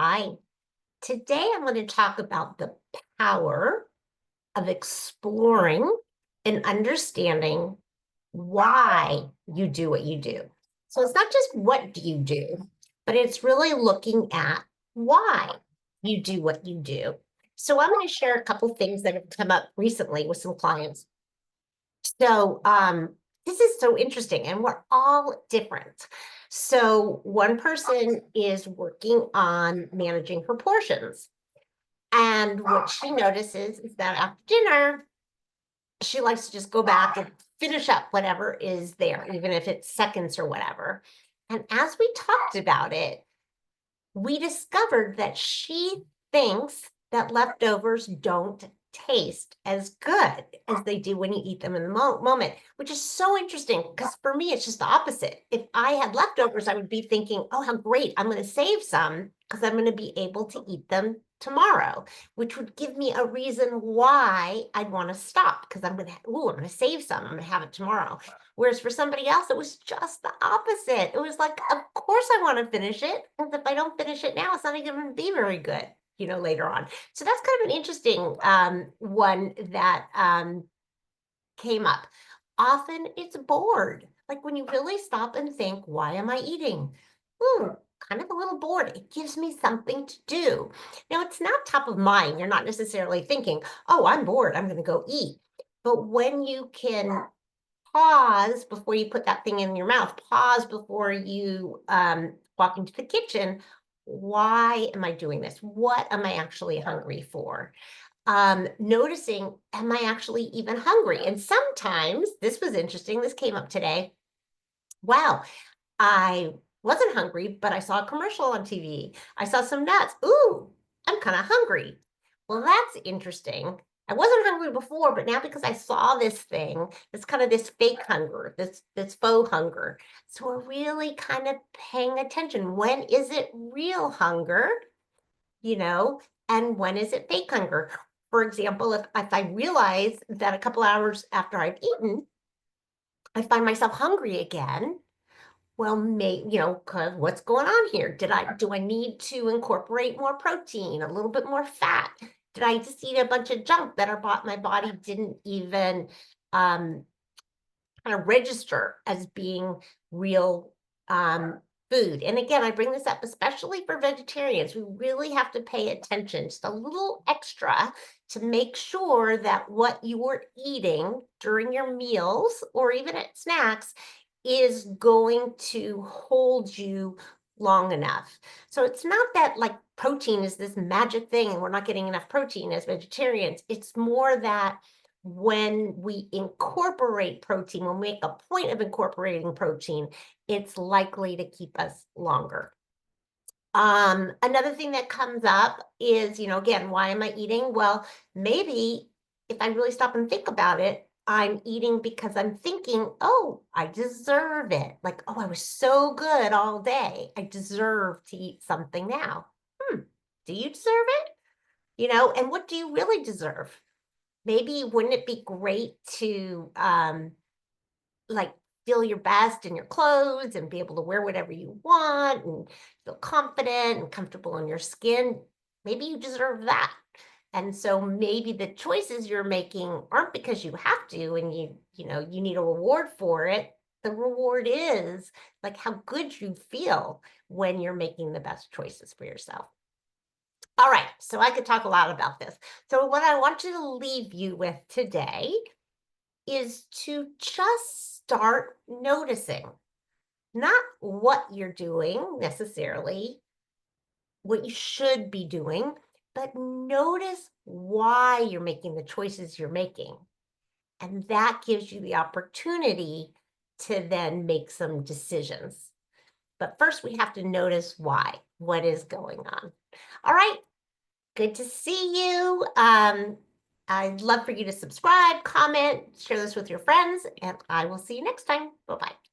Hi. Today I'm going to talk about the power of exploring and understanding why you do what you do. So it's not just what do you do, but it's really looking at why you do what you do. So I'm going to share a couple things that have come up recently with some clients. So this is so interesting, and we're all different. So one person is working on managing her portions. And what she notices is that after dinner, she likes to just go back and finish up whatever is there, even if it's seconds or whatever. And as we talked about it, we discovered that she thinks that leftovers don't taste as good as they do when you eat them in the moment, which is so interesting because for me, it's just the opposite. If I had leftovers, I would be thinking, oh, how great, I'm going to save some because I'm going to be able to eat them tomorrow, which would give me a reason why I'd want to stop because I'm going to save some, I'm going to have it tomorrow. Whereas for somebody else, it was just the opposite. It was like, of course I want to finish it. Because if I don't finish it now, it's not even going to be very good, later on. So that's kind of an interesting one that came up. Often it's bored. Like when you really stop and think, why am I eating? Kind of a little bored. It gives me something to do. Now, it's not top of mind. You're not necessarily thinking, oh, I'm bored. I'm going to go eat. But when you can pause before you put that thing in your mouth, pause before you walk into the kitchen. Why am I doing this? What am I actually hungry for? Noticing, am I actually even hungry? And sometimes, this was interesting, this came up today. Wow, I wasn't hungry, but I saw a commercial on TV. I saw some nuts. Ooh, I'm kind of hungry. Well, that's interesting. I wasn't hungry before, but now because I saw this thing, it's kind of this fake hunger, this faux hunger. So we're really kind of paying attention. When is it real hunger? You know, and when is it fake hunger? For example, if I realize that a couple hours after I've eaten, I find myself hungry again, well, cause what's going on here? Do I need to incorporate more protein, a little bit more fat? Did I just eat a bunch of junk that my body didn't even um, kind of register as being real food? And again, I bring this up especially for vegetarians. We really have to pay attention, just a little extra to make sure that what you are eating during your meals or even at snacks is going to hold you long enough. So it's not that like protein is this magic thing and we're not getting enough protein as vegetarians. It's more that when we incorporate protein, when we make a point of incorporating protein, it's likely to keep us longer. Another thing that comes up is, again, why am I eating? Well, maybe if I really stop and think about it, I'm eating because I'm thinking, oh, I deserve it. Like, oh, I was so good all day. I deserve to eat something now. Do you deserve it? And what do you really deserve? Maybe wouldn't it be great to like feel your best in your clothes and be able to wear whatever you want and feel confident and comfortable in your skin? Maybe you deserve that. And so maybe the choices you're making aren't because you have to and you need a reward for it. The reward is like how good you feel when you're making the best choices for yourself. All right, so I could talk a lot about this. So what I want you to leave you with today is to just start noticing, not what you're doing necessarily, what you should be doing, but notice why you're making the choices you're making. And that gives you the opportunity to then make some decisions. But first, we have to notice why, what is going on. All right, good to see you. I'd love for you to subscribe, comment, share this with your friends, and I will see you next time. Bye bye.